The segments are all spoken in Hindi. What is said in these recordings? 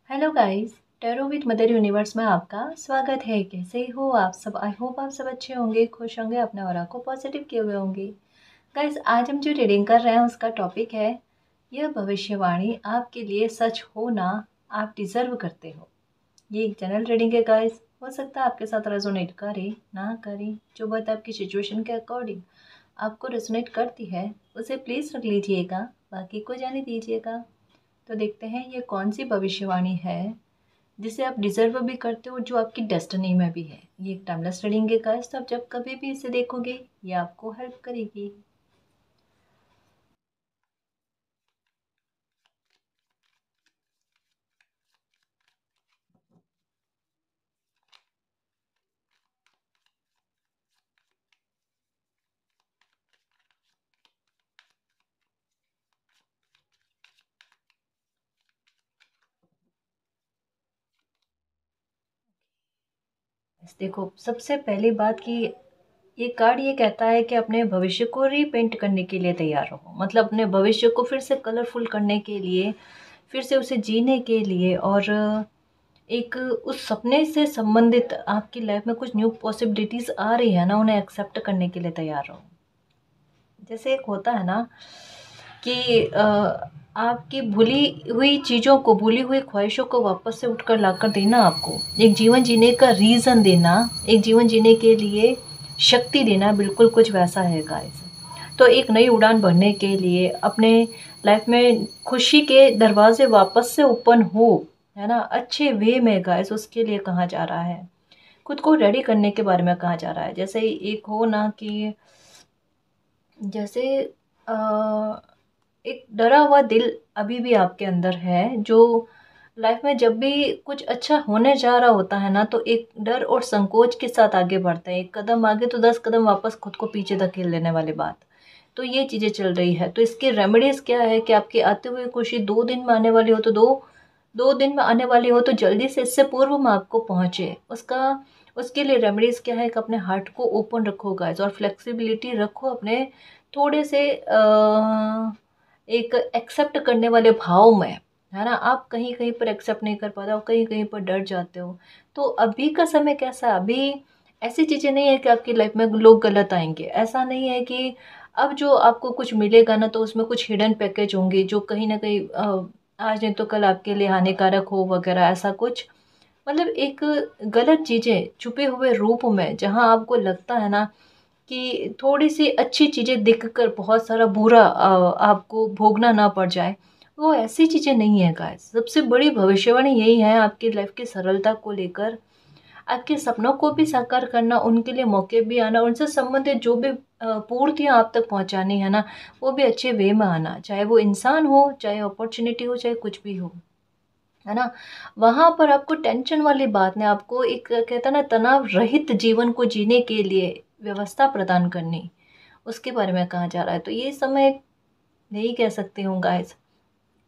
Hello guys. Tarot with mother universe में आपका स्वागत है। कैसे हो आप सब? आई होप आप सब अच्छे होंगे, खुश होंगे, अपने ऑरा को पॉजिटिव किए हुए होंगे। गाइस, आज हम जो रीडिंग कर रहे हैं उसका टॉपिक है, यह भविष्यवाणी आपके लिए सच हो ना, आप डिजर्व करते हो। ये एक जनरल रीडिंग है गाइस। हो सकता है आपके साथ रेजोनेट करे ना करे, जो बात आपकी सिचुएशन के अकॉर्डिंग आपको रेजोनेट करती है उसे प्लीज़ रख लीजिएगा, बाकी को जाने दीजिएगा। तो देखते हैं ये कौन सी भविष्यवाणी है जिसे आप डिजर्व भी करते हो, जो आपकी डेस्टिनी में भी है। ये एक टाइमलेस रीडिंग है गाइस, तो आप जब कभी भी इसे देखोगे ये आपको हेल्प करेगी। देखो, सबसे पहली बात कि ये कार्ड ये कहता है कि अपने भविष्य को रीपेंट करने के लिए तैयार रहो। मतलब अपने भविष्य को फिर से कलरफुल करने के लिए, फिर से उसे जीने के लिए, और एक उस सपने से संबंधित आपकी लाइफ में कुछ न्यू पॉसिबिलिटीज़ आ रही है ना, उन्हें एक्सेप्ट करने के लिए तैयार रहो। जैसे एक होता है ना कि आपकी भूली हुई चीज़ों को, भूली हुई ख्वाहिशों को वापस से उठकर लाकर देना, आपको एक जीवन जीने का रीज़न देना, एक जीवन जीने के लिए शक्ति देना, बिल्कुल कुछ वैसा है गाइस। तो एक नई उड़ान भरने के लिए, अपने लाइफ में खुशी के दरवाजे वापस से ओपन हो, है ना, अच्छे वे में गाइस, उसके लिए कहा जा रहा है। खुद को रेडी करने के बारे में कहा जा रहा है। जैसे एक हो ना कि जैसे अ, एक डरा हुआ दिल अभी भी आपके अंदर है, जो लाइफ में जब भी कुछ अच्छा होने जा रहा होता है ना, तो एक डर और संकोच के साथ आगे बढ़ता है। एक कदम आगे तो 10 कदम वापस खुद को पीछे धकेल देने वाली बात। तो ये चीज़ें चल रही है। तो इसकी रेमेडीज क्या है कि आपकी आते हुए खुशी 2 दिन में आने वाली हो तो दो दिन में आने वाली हो, तो जल्दी से इससे पूर्व में आपको पहुंचे। उसके लिए रेमेडीज क्या है कि अपने हार्ट को ओपन रखो गाइस, और फ्लेक्सिबिलिटी रखो अपने थोड़े से एक एक्सेप्ट करने वाले भाव में, है ना। आप कहीं कहीं पर एक्सेप्ट नहीं कर पाते हो, कहीं कहीं पर डर जाते हो। तो अभी का समय कैसा है? अभी ऐसी चीज़ें नहीं है कि आपकी लाइफ में लोग गलत आएंगे। ऐसा नहीं है कि अब जो आपको कुछ मिलेगा ना, तो उसमें कुछ हिडन पैकेज होंगे जो कहीं ना कहीं आज नहीं तो कल आपके लिए हानिकारक हो वगैरह, ऐसा कुछ। मतलब एक गलत चीज़ें छुपे हुए रूप में, जहाँ आपको लगता है ना कि थोड़ी सी अच्छी चीज़ें दिखकर बहुत सारा बुरा आपको भोगना ना पड़ जाए, वो ऐसी चीज़ें नहीं है गाइस। सबसे बड़ी भविष्यवाणी यही है आपकी लाइफ की सरलता को लेकर, आपके सपनों को भी साकार करना, उनके लिए मौके भी आना, उनसे संबंधित जो भी पूर्तियाँ आप तक पहुँचानी है ना, वो भी अच्छे वे में आना, चाहे वो इंसान हो, चाहे अपॉर्चुनिटी हो, चाहे कुछ भी हो, है ना। वहां पर आपको टेंशन वाली बात नहीं, आपको एक कहता है ना, तनाव रहित जीवन को जीने के लिए व्यवस्था प्रदान करनी, उसके बारे में कहा जा रहा है। तो ये समय यही कह सकती हूँ गाइस,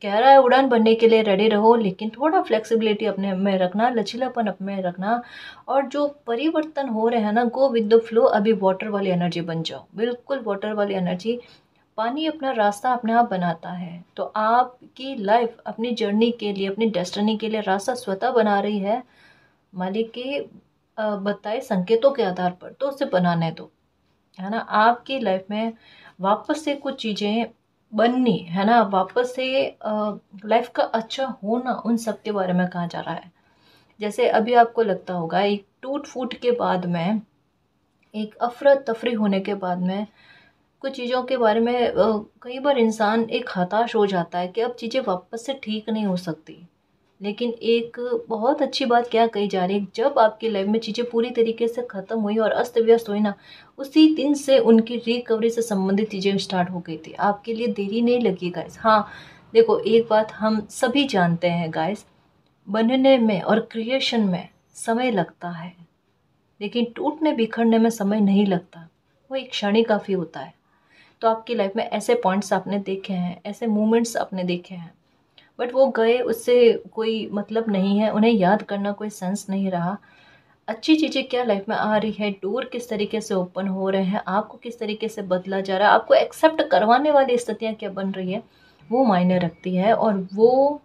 कह रहा है उड़ान भरने के लिए रेडी रहो, लेकिन थोड़ा फ्लेक्सिबिलिटी अपने में रखना, लचीलापन अपने में रखना। और जो परिवर्तन हो रहे हैं ना, गो विद द फ्लो। अभी वाटर वाली एनर्जी बन जाओ, बिल्कुल वाटर वाली एनर्जी। पानी अपना रास्ता अपने आप बनाता है, तो आपकी लाइफ अपनी जर्नी के लिए, अपनी डेस्टिनी के लिए रास्ता स्वतः बना रही है, मालिक के बताए संकेतों के आधार पर। तो उसे बनाने दो, है ना। आपकी लाइफ में वापस से कुछ चीज़ें बननी, है ना, वापस से लाइफ का अच्छा होना, उन सब के बारे में कहा जा रहा है। जैसे अभी आपको लगता होगा, एक टूट फूट के बाद में, एक अफरा तफरी होने के बाद में, कुछ चीज़ों के बारे में कई बार इंसान एक हताश हो जाता है कि अब चीज़ें वापस से ठीक नहीं हो सकती। लेकिन एक बहुत अच्छी बात क्या कही जा रही है, जब आपकी लाइफ में चीज़ें पूरी तरीके से ख़त्म हुई और अस्त व्यस्त हुई ना, उसी दिन से उनकी रिकवरी से संबंधित चीज़ें स्टार्ट हो गई थी। आपके लिए देरी नहीं लगी गाइस। हाँ, देखो, एक बात हम सभी जानते हैं गाइस, बनने में और क्रिएशन में समय लगता है, लेकिन टूटने बिखरने में समय नहीं लगता। वो एक क्षण ही काफ़ी होता है। तो आपकी लाइफ में ऐसे पॉइंट्स आपने देखे हैं, ऐसे मोमेंट्स आपने देखे हैं, बट वो गए, उससे कोई मतलब नहीं है, उन्हें याद करना कोई सेंस नहीं रहा। अच्छी चीज़ें क्या लाइफ में आ रही है, डोर किस तरीके से ओपन हो रहे हैं, आपको किस तरीके से बदला जा रहा है, आपको एक्सेप्ट करवाने वाली स्थितियाँ क्या बन रही है, वो मायने रखती है। और वो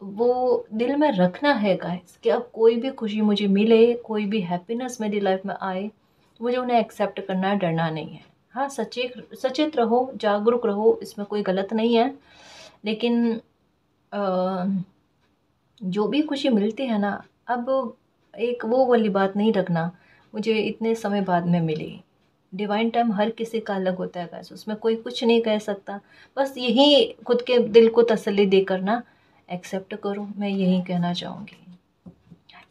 वो दिल में रखना है गाइस कि अब कोई भी खुशी मुझे मिले, कोई भी हैप्पीनेस मेरी लाइफ में आए, तो मुझे उन्हें एक्सेप्ट करना है, डरना नहीं है। हाँ, सचेत सचेत रहो, जागरूक रहो, इसमें कोई गलत नहीं है। लेकिन अ, जो भी खुशी मिलती है ना, अब एक वो वाली बात नहीं रखना, मुझे इतने समय बाद में मिली। डिवाइन टाइम हर किसी का अलग होता है गाइस, उसमें कोई कुछ नहीं कह सकता। बस यही खुद के दिल को तसल्ली देकर ना एक्सेप्ट करो, मैं यही कहना चाहूँगी।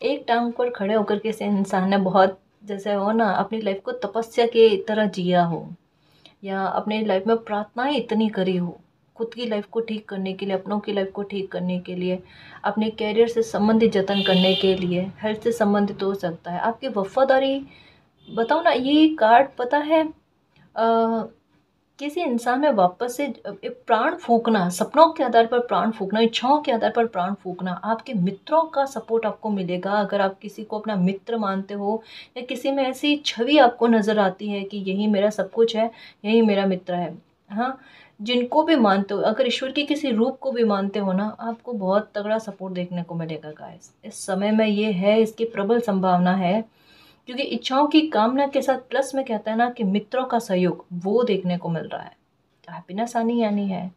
एक टांग पर खड़े होकर किसी इंसान ने बहुत, जैसे हो ना, अपनी लाइफ को तपस्या की तरह जिया हो, या अपनी लाइफ में प्रार्थनाएं इतनी करी हो, खुद की लाइफ को ठीक करने के लिए, अपनों की लाइफ को ठीक करने के लिए, अपने कैरियर से संबंधित जतन करने के लिए, हेल्थ से संबंधित हो सकता है, आपकी वफादारी। बताओ ना, ये कार्ड पता है, किसी इंसान में वापस से एक प्राण फूंकना, सपनों के आधार पर प्राण फूंकना, इच्छाओं के आधार पर प्राण फूंकना, आपके मित्रों का सपोर्ट आपको मिलेगा। अगर आप किसी को अपना मित्र मानते हो, या किसी में ऐसी छवि आपको नज़र आती है कि यही मेरा सब कुछ है, यही मेरा मित्र है। हाँ, जिनको भी मानते हो, अगर ईश्वर के किसी रूप को भी मानते हो ना, आपको बहुत तगड़ा सपोर्ट देखने को मिलेगा गाइस। इस समय में ये है, इसकी प्रबल संभावना है, क्योंकि इच्छाओं की कामना के साथ प्लस में कहता है ना कि मित्रों का सहयोग वो देखने को मिल रहा है, तो हैप्पीनेस आनी आनी है।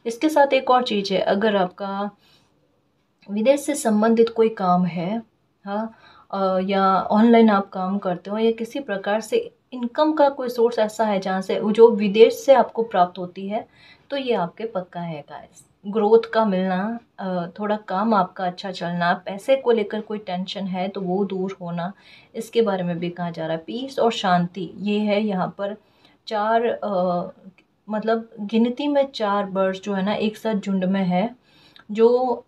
इसके साथ एक और चीज़ है, अगर आपका विदेश से संबंधित कोई काम है, हाँ, या ऑनलाइन आप काम करते हो, या किसी प्रकार से इनकम का कोई सोर्स ऐसा है जहाँ से जो विदेश से आपको प्राप्त होती है, तो ये आपके पक्का है गाइस। ग्रोथ का मिलना, थोड़ा काम आपका अच्छा चलना, पैसे को लेकर कोई टेंशन है तो वो दूर होना, इसके बारे में भी कहा जा रहा है। पीस और शांति, ये है यहाँ पर। चार मतलब गिनती में चार बर्ड्स जो है ना एक साथ झुंड में है, जो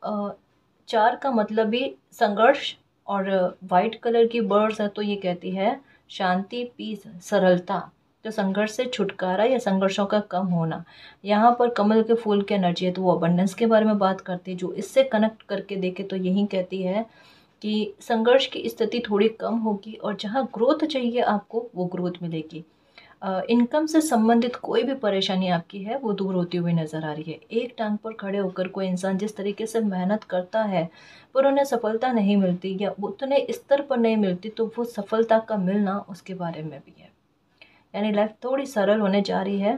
चार का मतलब भी संघर्ष, और वाइट कलर की बर्ड्स है तो ये कहती है शांति, पीस, सरलता, तो संघर्ष से छुटकारा या संघर्षों का कम होना। यहाँ पर कमल के फूल की एनर्जी है तो वो अबंडेंस के बारे में बात करती है। जो इससे कनेक्ट करके देखे तो यही कहती है कि संघर्ष की स्थिति थोड़ी कम होगी, और जहाँ ग्रोथ चाहिए आपको वो ग्रोथ मिलेगी। इनकम से संबंधित कोई भी परेशानी आपकी है वो दूर होती हुई नज़र आ रही है। एक टांग पर खड़े होकर कोई इंसान जिस तरीके से मेहनत करता है पर उन्हें सफलता नहीं मिलती, या उतने स्तर पर नहीं मिलती, तो वो सफलता का मिलना, उसके बारे में भी है। यानी लाइफ थोड़ी सरल होने जा रही है।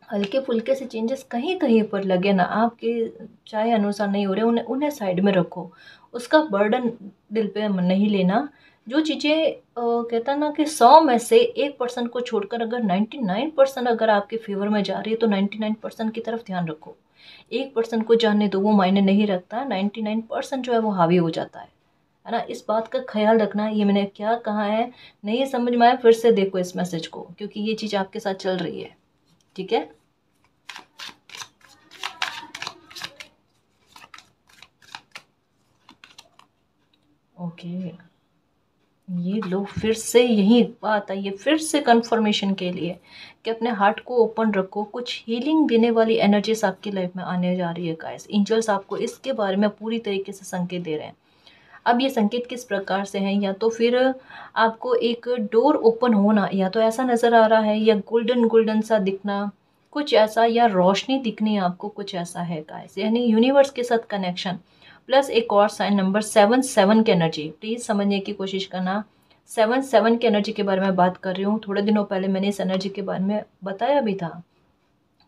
हल्के फुल्के से चेंजेस कहीं कहीं पर लगे ना, आपके चाहे अनुसार नहीं हो रहे, उन्हें उन्हें साइड में रखो, उसका बर्डन दिल पे नहीं लेना। जो चीज़ें कहता ना कि 100 में से 1% को छोड़कर अगर 99% अगर आपके फेवर में जा रही है, तो 99% की तरफ ध्यान रखो। 1% को जाने दो, वो मायने नहीं रखता, 99% जो है वो हावी हो जाता है ना। इस बात का ख्याल रखना। ये मैंने क्या कहा है, नहीं समझ में आया, फिर से देखो इस मैसेज को, क्योंकि ये चीज़ आपके साथ चल रही है। ठीक है, ओके। ये लो, फिर से यही बात आई है, फिर से कंफर्मेशन के लिए कि अपने हार्ट को ओपन रखो। कुछ हीलिंग देने वाली एनर्जीज आपकी लाइफ में आने जा रही है गाइस। एंजल्स आपको इसके बारे में पूरी तरीके से संकेत दे रहे हैं। अब ये संकेत किस प्रकार से हैं, या तो फिर आपको एक डोर ओपन होना, या तो ऐसा नज़र आ रहा है, या गोल्डन गोल्डन सा दिखना कुछ ऐसा, या रोशनी दिखनी आपको कुछ ऐसा है गाइस। यानी यूनिवर्स के साथ कनेक्शन, प्लस एक और साइन नंबर 7 की एनर्जी। प्लीज़ समझने की कोशिश करना, 7 की एनर्जी के बारे में बात कर रही हूँ। थोड़े दिनों पहले मैंने इस एनर्जी के बारे में बताया भी था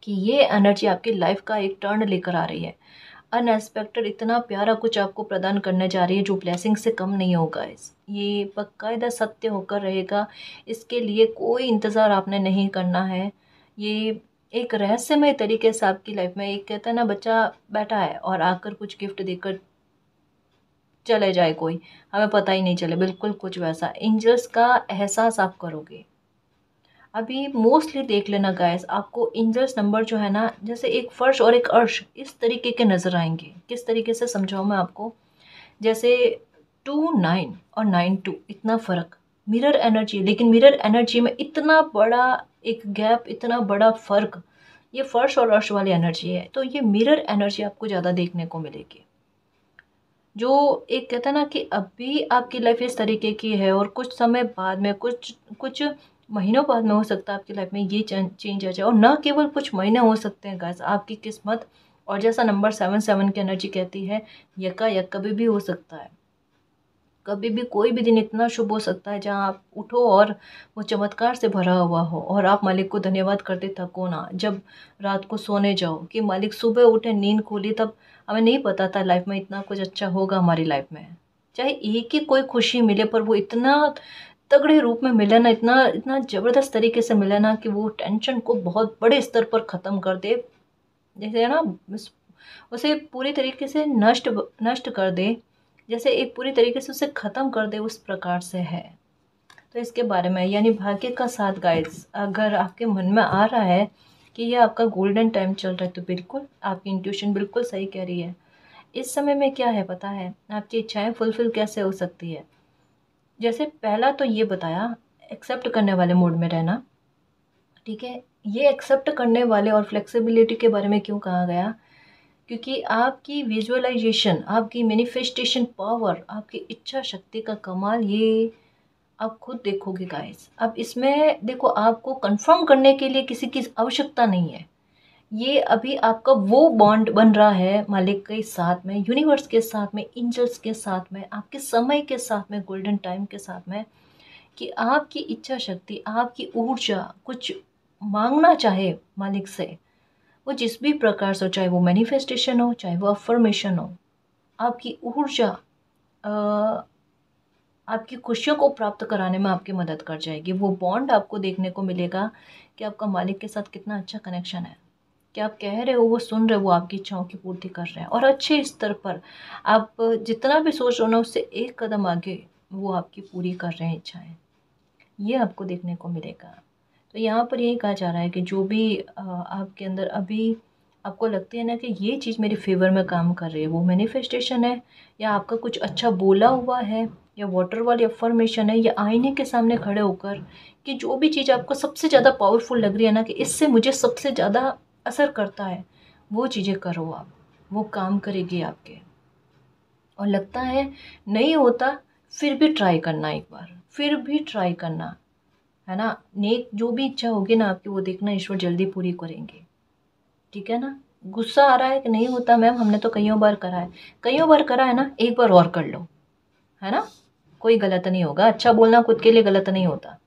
कि ये एनर्जी आपकी लाइफ का एक टर्न लेकर आ रही है। अनएक्सपेक्टेड इतना प्यारा कुछ आपको प्रदान करने जा रही है, जो ब्लेसिंग से कम नहीं होगा। ये बाकायदा सत्य होकर रहेगा। इसके लिए कोई इंतज़ार आपने नहीं करना है। ये एक रहस्यमय तरीके से आपकी लाइफ में, एक कहता है ना, बच्चा बैठा है और आकर कुछ गिफ्ट देकर चले जाए कोई, हमें पता ही नहीं चले, बिल्कुल कुछ वैसा एंजल्स का एहसास आप करोगे। अभी मोस्टली देख लेना गाइस, आपको एंजल्स नंबर जो है ना, जैसे एक फर्श और एक अर्श, इस तरीके के नज़र आएंगे। किस तरीके से समझाऊँ मैं आपको, जैसे 2 9 और 9 2, इतना फ़र्क मिरर एनर्जी, लेकिन मिरर एनर्जी में इतना बड़ा एक गैप, इतना बड़ा फ़र्क, ये फर्श और अर्श वाली एनर्जी है। तो ये मिरर एनर्जी आपको ज़्यादा देखने को मिलेगी। जो एक कहता है ना कि अभी आपकी लाइफ इस तरीके की है, और कुछ समय बाद में, कुछ कुछ महीनों बाद में हो सकता है आपकी लाइफ में ये चेंज आ जाए, और ना केवल कुछ महीने हो सकते हैं गाइस, आपकी किस्मत और जैसा नंबर 7 की एनर्जी कहती है, यकायक कभी भी हो सकता है, कभी भी कोई भी दिन इतना शुभ हो सकता है जहाँ आप उठो और वो चमत्कार से भरा हुआ हो और आप मालिक को धन्यवाद करते थको ना। जब रात को सोने जाओ कि मालिक सुबह उठे, नींद खोली, तब हमें नहीं पता था लाइफ में इतना कुछ अच्छा होगा हमारी लाइफ में। चाहे एक ही कोई खुशी मिले पर वो इतना तगड़े रूप में मिले ना, इतना इतना ज़बरदस्त तरीके से मिले ना कि वो टेंशन को बहुत बड़े स्तर पर ख़त्म कर दे, जैसे है ना, उसे पूरी तरीके से नष्ट नष्ट कर दे, जैसे एक पूरी तरीके से उसे ख़त्म कर दे, उस प्रकार से है। तो इसके बारे में यानी भाग्य का साथ गाइस, अगर आपके मन में आ रहा है कि ये आपका गोल्डन टाइम चल रहा है, तो बिल्कुल आपकी इंट्यूशन बिल्कुल सही कह रही है। इस समय में क्या है पता है, आपकी इच्छाएं फुलफिल कैसे हो सकती है। जैसे पहला तो ये बताया, एक्सेप्ट करने वाले मोड में रहना, ठीक है। ये एक्सेप्ट करने वाले और फ्लेक्सिबिलिटी के बारे में क्यों कहा गया, क्योंकि आपकी विजुअलाइजेशन, आपकी मैनिफेस्टेशन पावर, आपकी इच्छा शक्ति का कमाल ये आप खुद देखोगे गाइस। अब इसमें देखो, आपको कंफर्म करने के लिए किसी की आवश्यकता नहीं है। ये अभी आपका वो बॉन्ड बन रहा है मालिक के साथ में, यूनिवर्स के साथ में, एंजल्स के साथ में, आपके समय के साथ में, गोल्डन टाइम के साथ में, कि आपकी इच्छा शक्ति, आपकी ऊर्जा कुछ मांगना चाहे मालिक से, वो जिस भी प्रकार से हो, चाहे वो मैनिफेस्टेशन हो, चाहे वो अफर्मेशन हो, आपकी ऊर्जा आपकी खुशियों को प्राप्त कराने में आपकी मदद कर जाएगी। वो बॉन्ड आपको देखने को मिलेगा कि आपका मालिक के साथ कितना अच्छा कनेक्शन है, कि आप कह रहे हो वो सुन रहे हो, वो आपकी इच्छाओं की पूर्ति कर रहे हैं, और अच्छे स्तर पर आप जितना भी सोच रहे हो ना, उससे एक कदम आगे वो आपकी पूरी कर रहे हैं इच्छाएं। ये आपको देखने को मिलेगा। तो यहाँ पर यही कहा जा रहा है कि जो भी आपके अंदर अभी आपको लगती है ना कि ये चीज़ मेरे फेवर में काम कर रही है, वो मैनिफेस्टेशन है, या आपका कुछ अच्छा बोला हुआ है, या वाटर वाली अफर्मेशन है, या आईने के सामने खड़े होकर कि जो भी चीज़ आपको सबसे ज़्यादा पावरफुल लग रही है ना, कि इससे मुझे सबसे ज़्यादा असर करता है, वो चीज़ें करो आप, वो काम करेगी आपके। और लगता है नहीं होता, फिर भी ट्राई करना, एक बार फिर भी ट्राई करना, है ना। नेक जो भी इच्छा होगी ना आपकी, वो देखना ईश्वर जल्दी पूरी करेंगे, ठीक है ना। गुस्सा आ रहा है कि नहीं होता मैम, हमने तो कईयों बार करा है, कईयों बार करा है ना, एक बार और कर लो, है ना। कोई गलत नहीं होगा, अच्छा बोलना खुद के लिए गलत नहीं होता,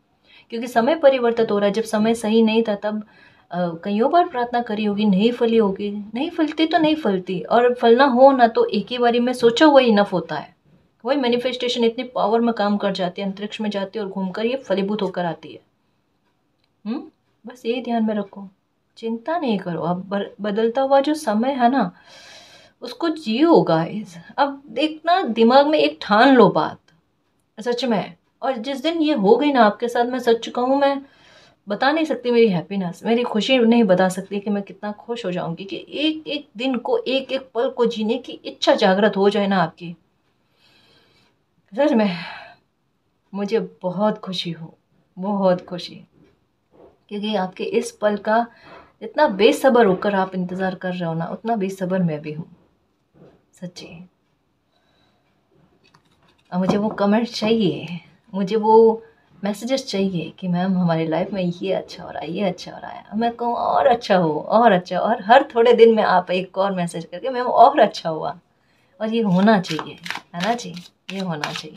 क्योंकि समय परिवर्तित हो रहा है। जब समय सही नहीं था तब कईयों बार प्रार्थना करी होगी, नहीं फली होगी, नहीं फलती तो नहीं फलती, और फलना हो ना तो एक ही बारी में सोचा हुआ इनफ होता है। वही मैनिफेस्टेशन इतनी पावर में काम कर जाती है, अंतरिक्ष में जाती है और घूमकर ये फलीभूत होकर आती है। बस यही ध्यान में रखो, चिंता नहीं करो। अब बदलता हुआ जो समय है ना, उसको जियो गाइस। अब देखना, दिमाग में एक ठान लो बात, सच में। और जिस दिन ये हो गई ना आपके साथ, मैं सच कहूँ, मैं बता नहीं सकती मेरी हैप्पीनेस, मेरी खुशी नहीं बता सकती कि मैं कितना खुश हो जाऊंगी कि एक एक दिन को, एक एक पल को जीने की इच्छा जागृत हो जाए ना आपकी। सच में मुझे बहुत खुशी हो, बहुत खुशी, क्योंकि आपके इस पल का जितना बेसब्र होकर आप इंतज़ार कर रहे हो ना, उतना बेसब्र मैं भी हूँ, सच्ची। और मुझे वो कमेंट चाहिए, मुझे वो मैसेजेस चाहिए कि मैम हमारी लाइफ में ये अच्छा हो रहा है, ये अच्छा हो रहा है। मैं कहूँ और अच्छा हो, और अच्छा, और हर थोड़े दिन में आप एक और मैसेज करके मैम और अच्छा हुआ। और ये होना चाहिए, है ना जी, ये होना चाहिए।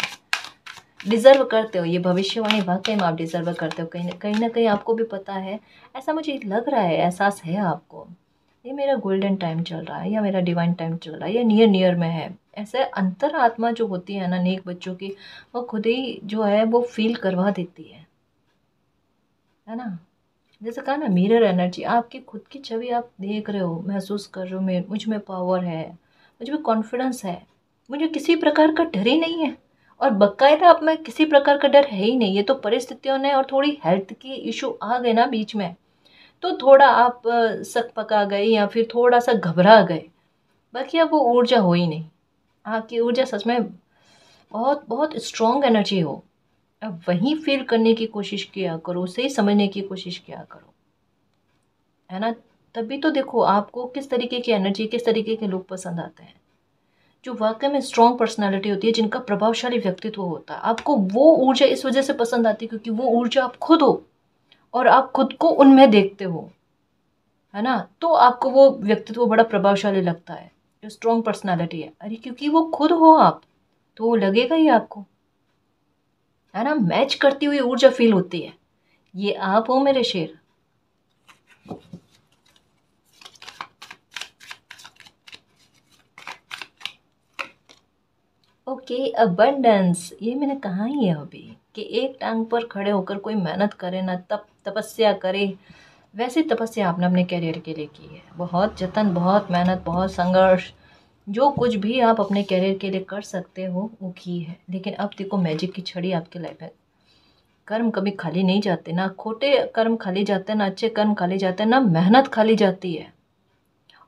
डिज़र्व करते हो, ये भविष्यवाणी वाकई में आप डिज़र्व करते हो। कहीं ना कहीं आपको भी पता है, ऐसा मुझे लग रहा है, एहसास है आपको, ये मेरा गोल्डन टाइम चल रहा है, या मेरा डिवाइन टाइम चल रहा है, या नियर नियर में है। ऐसे अंतर आत्मा जो होती है ना नेक बच्चों की, वो खुद ही जो है वो फील करवा देती है ना। जैसे कहा ना, मिरर एनर्जी, आपकी खुद की छवि आप देख रहे हो, महसूस कर रहे हो, मुझ में पावर है, मुझ में कॉन्फिडेंस है, मुझे किसी प्रकार का डर ही नहीं है। और बाकायदा अब मैं किसी प्रकार का डर है ही नहीं। ये तो परिस्थितियों ने और थोड़ी हेल्थ की इशू आ गए ना बीच में, तो थोड़ा आप सक पका गए या फिर थोड़ा सा घबरा गए, बाकी अब वो ऊर्जा हो ही नहीं। आपकी ऊर्जा सच में बहुत बहुत स्ट्रॉन्ग एनर्जी हो। अब वहीं फील करने की कोशिश किया करो, उसे ही समझने की कोशिश किया करो, है ना। तभी तो देखो आपको किस तरीके की एनर्जी, किस तरीके के लोग पसंद आते हैं, जो वाकई में स्ट्रॉन्ग पर्सनालिटी होती है, जिनका प्रभावशाली व्यक्तित्व होता है। आपको वो ऊर्जा इस वजह से पसंद आती है क्योंकि वो ऊर्जा आप खुद हो और आप खुद को उनमें देखते हो, है ना, तो आपको वो व्यक्तित्व बड़ा प्रभावशाली लगता है, जो स्ट्रॉन्ग पर्सनालिटी है। अरे क्योंकि वो खुद हो आप, तो वो लगेगा ही आपको, है ना, मैच करती हुई ऊर्जा फील होती है। ये आप हो मेरे शेर। ओके, अबंडेंस, ये मैंने कहा ही है अभी कि एक टांग पर खड़े होकर कोई मेहनत करे ना, तप तपस्या करे, वैसे तपस्या आपने अपने करियर के लिए की है। बहुत जतन, बहुत मेहनत, बहुत संघर्ष, जो कुछ भी आप अपने करियर के लिए कर सकते हो वो की है। लेकिन अब देखो मैजिक की छड़ी आपकी लाइफ है। कर्म कभी खाली नहीं जाते, ना खोटे कर्म खाली जाते हैं, ना अच्छे कर्म खाली जाते हैं, ना मेहनत खाली जाती है।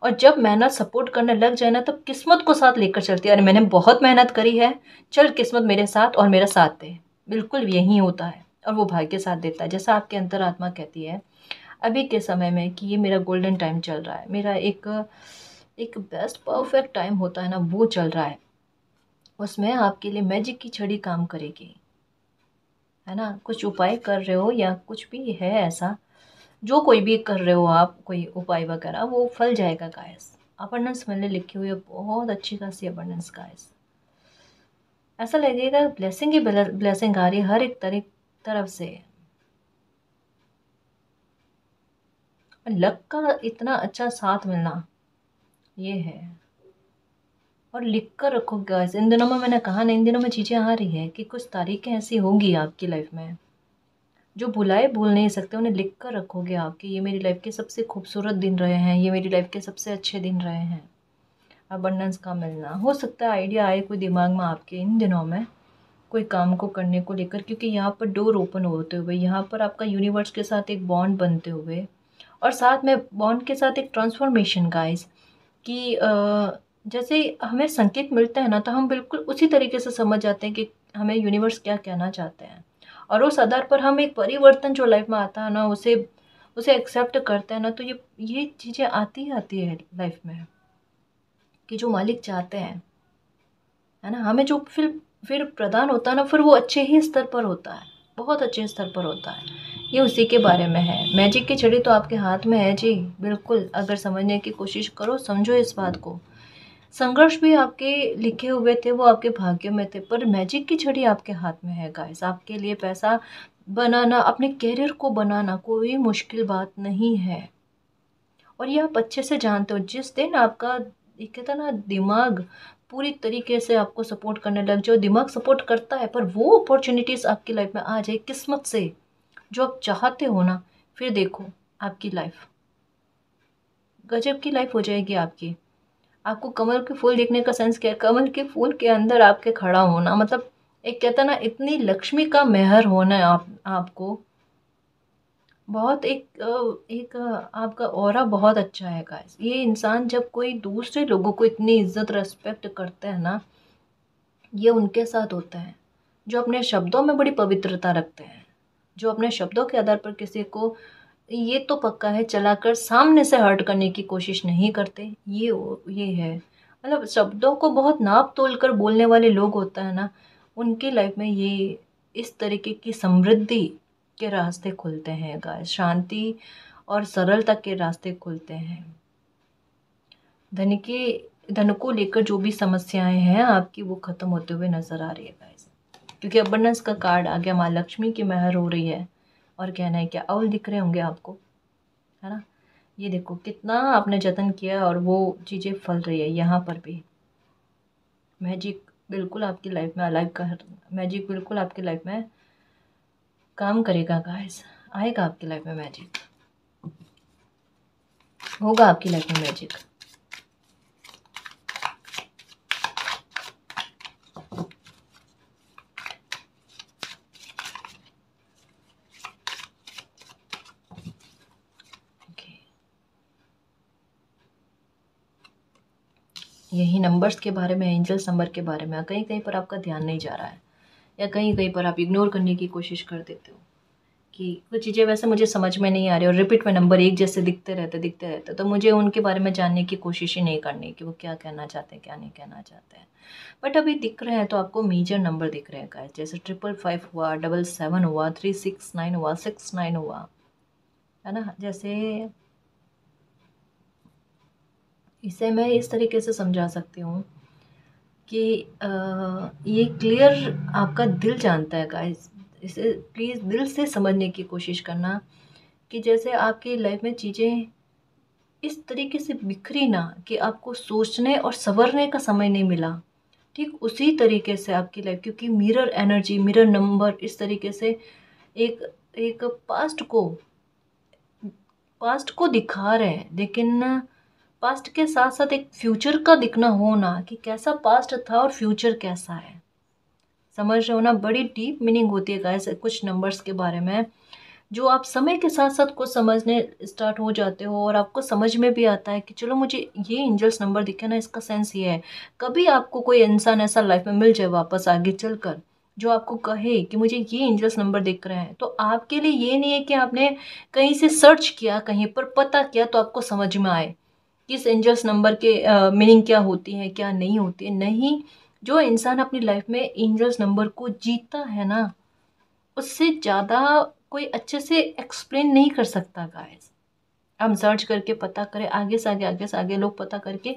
और जब मेहनत सपोर्ट करने लग जाए ना, तब किस्मत को साथ लेकर चलती है। अरे मैंने बहुत मेहनत करी है, चल किस्मत मेरे साथ और मेरा साथ दे। बिल्कुल यही होता है, और वो भाग्य साथ देता है। जैसा आपके अंतरात्मा कहती है अभी के समय में कि ये मेरा गोल्डन टाइम चल रहा है, मेरा एक एक बेस्ट परफेक्ट टाइम होता है ना, वो चल रहा है। उसमें आपके लिए मैजिक की छड़ी काम करेगी, है ना। कुछ उपाय कर रहे हो या कुछ भी है ऐसा, जो कोई भी कर रहे हो आप, कोई उपाय वगैरह, वो फल जाएगा गाइस। अबंडेंस मैंने लिखी हुई है, बहुत अच्छी खासी अबंडेंस गाइस। ऐसा लगेगा ब्लेसिंग ही ब्लेसिंग आ रही है हर एक तरफ से। लक का इतना अच्छा साथ मिलना, ये है। और लिख कर रखो गाइस, इन दिनों में मैंने कहा ना, इन दिनों में चीज़ें आ रही है कि कुछ तारीखें ऐसी होंगी आपकी लाइफ में जो भुलाए भूल नहीं सकते। उन्हें लिख कर रखोगे आप कि ये मेरी लाइफ के सबसे खूबसूरत दिन रहे हैं, ये मेरी लाइफ के सबसे अच्छे दिन रहे हैं। अबंडेंस का मिलना, हो सकता है आइडिया आए कोई दिमाग में आपके इन दिनों में, कोई काम को करने को लेकर, क्योंकि यहाँ पर डोर ओपन होते हुए, यहाँ पर आपका यूनिवर्स के साथ एक बॉन्ड बनते हुए, और साथ में बॉन्ड के साथ एक ट्रांसफॉर्मेशन गाइस, कि जैसे हमें संकेत मिलते हैं ना, तो हम बिल्कुल उसी तरीके से समझ जाते हैं कि हमें यूनिवर्स क्या कहना चाहते हैं, और उस आधार पर हम एक परिवर्तन जो लाइफ में आता है ना, उसे उसे एक्सेप्ट करते हैं ना, तो ये चीज़ें आती है लाइफ में, कि जो मालिक चाहते हैं, है ना, हमें जो फिर प्रदान होता है ना, फिर वो अच्छे ही स्तर पर होता है, बहुत अच्छे स्तर पर होता है। ये उसी के बारे में है। मैजिक की छड़ी तो आपके हाथ में है जी, बिल्कुल। अगर समझने की कोशिश करो, समझो इस बात को। संघर्ष भी आपके लिखे हुए थे, वो आपके भाग्य में थे, पर मैजिक की छड़ी आपके हाथ में है गाइस। आपके लिए पैसा बनाना, अपने करियर को बनाना कोई मुश्किल बात नहीं है, और ये आप अच्छे से जानते हो। जिस दिन आपका, ये कहता है ना, दिमाग पूरी तरीके से आपको सपोर्ट करने लग जाओ, दिमाग सपोर्ट करता है, पर वो अपॉर्चुनिटीज़ आपकी लाइफ में आ जाए किस्मत से, जो आप चाहते हो ना, फिर देखो आपकी लाइफ गजब की लाइफ हो जाएगी आपकी। आपको कमल के फूल देखने का सेंस क्या है, कमल के फूल के अंदर आपके खड़ा होना, मतलब एक कहता ना, इतनी लक्ष्मी का मेहर होना है आपको, बहुत आपका ऑरा बहुत अच्छा है गाइस। ये इंसान जब कोई दूसरे लोगों को इतनी इज्जत रेस्पेक्ट करते हैं ना, ये उनके साथ होता है जो अपने शब्दों में बड़ी पवित्रता रखते हैं, जो अपने शब्दों के आधार पर किसी को, ये तो पक्का है, चलाकर सामने से हर्ट करने की कोशिश नहीं करते। ये है, मतलब शब्दों को बहुत नाप तोल कर बोलने वाले लोग होता है ना, उनकी लाइफ में ये इस तरीके की समृद्धि के रास्ते खुलते हैं गाइस, शांति और सरलता के रास्ते खुलते हैं। धन के धन को लेकर जो भी समस्याएं हैं आपकी, वो खत्म होते हुए नजर आ रही है गाइस, क्योंकि अबंडेंस का कार्ड आ गया, माँ लक्ष्मी की मेहर हो रही है। और कहना है क्या, अवल दिख रहे होंगे आपको, है ना। ये देखो कितना आपने जतन किया और वो चीज़ें फल रही है। यहाँ पर भी मैजिक बिल्कुल आपकी लाइफ में अलाइव कर, मैजिक बिल्कुल आपकी लाइफ में काम करेगा गाइस। आएगा आपकी लाइफ में मैजिक, होगा आपकी लाइफ में मैजिक। यही नंबर्स के बारे में, एंजल्स नंबर के बारे में, कहीं कहीं पर आपका ध्यान नहीं जा रहा है, या कहीं कहीं पर आप इग्नोर करने की कोशिश कर देते हो कि कुछ चीज़ें वैसे मुझे समझ में नहीं आ रही, और रिपीट में नंबर एक जैसे दिखते रहते, तो मुझे उनके बारे में जानने की कोशिश ही नहीं करनी कि वो क्या कहना चाहते हैं, क्या नहीं कहना चाहते हैं। बट अभी दिख रहे हैं तो आपको मेजर नंबर दिख रहे हैं गाइस, जैसे 555 हुआ, 777 हुआ, 369 हुआ, 69 हुआ, है ना। जैसे इसे मैं इस तरीके से समझा सकती हूँ कि ये क्लियर आपका दिल जानता है गाइस। इसे प्लीज़ दिल से समझने की कोशिश करना कि जैसे आपकी लाइफ में चीज़ें इस तरीके से बिखरी ना कि आपको सोचने और संवरने का समय नहीं मिला, ठीक उसी तरीके से आपकी लाइफ, क्योंकि मिरर एनर्जी, मिरर नंबर इस तरीके से एक एक पास्ट को दिखा रहे हैं, लेकिन पास्ट के साथ साथ एक फ्यूचर का दिखना हो ना, कि कैसा पास्ट था और फ्यूचर कैसा है। समझ रहे हो ना, बड़ी डीप मीनिंग होती है गाइस कुछ नंबर्स के बारे में, जो आप समय के साथ साथ कुछ समझने स्टार्ट हो जाते हो और आपको समझ में भी आता है कि चलो मुझे ये एंजल्स नंबर दिखे ना, इसका सेंस ये है। कभी आपको कोई इंसान ऐसा लाइफ में मिल जाए वापस आगे चलकर, जो आपको कहे कि मुझे ये एंजल्स नंबर दिख रहे हैं, तो आपके लिए ये नहीं है कि आपने कहीं से सर्च किया, कहीं पर पता किया तो आपको समझ में आए कि इस एंजल्स नंबर के मीनिंग क्या होती है क्या नहीं होती है। नहीं, जो इंसान अपनी लाइफ में एंजल्स नंबर को जीता है ना, उससे ज़्यादा कोई अच्छे से एक्सप्लेन नहीं कर सकता गाइस। हम सर्च करके पता करें, आगे से आगे लोग पता करके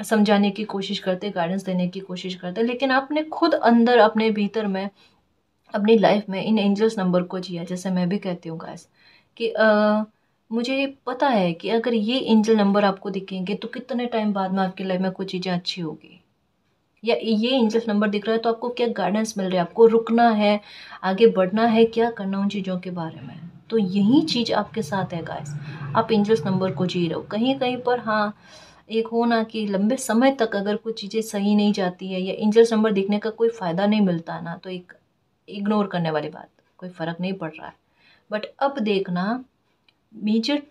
समझाने की कोशिश करते, गाइडेंस देने की कोशिश करते, लेकिन आपने खुद अंदर अपने भीतर में अपनी लाइफ में इन एंजल्स नंबर को जिया। जैसे मैं भी कहती हूँ गाइस कि मुझे पता है कि अगर ये एंजल नंबर आपको दिखेंगे तो कितने टाइम बाद में आपकी लाइफ में कुछ चीज़ें अच्छी होगी, या ये एंजल्स नंबर दिख रहा है तो आपको क्या गाइडेंस मिल रहा है, आपको रुकना है, आगे बढ़ना है, क्या करना उन चीज़ों के बारे में। तो यही चीज़ आपके साथ है गाइस, आप एंजल्स नंबर को जी रहे हो। कहीं कहीं पर हाँ, एक हो ना कि लंबे समय तक अगर कुछ चीज़ें सही नहीं जाती है या एंजल्स नंबर दिखने का कोई फ़ायदा नहीं मिलता ना, तो एक इग्नोर करने वाली बात, कोई फ़र्क नहीं पड़ रहा है। बट अब देखना, मेजर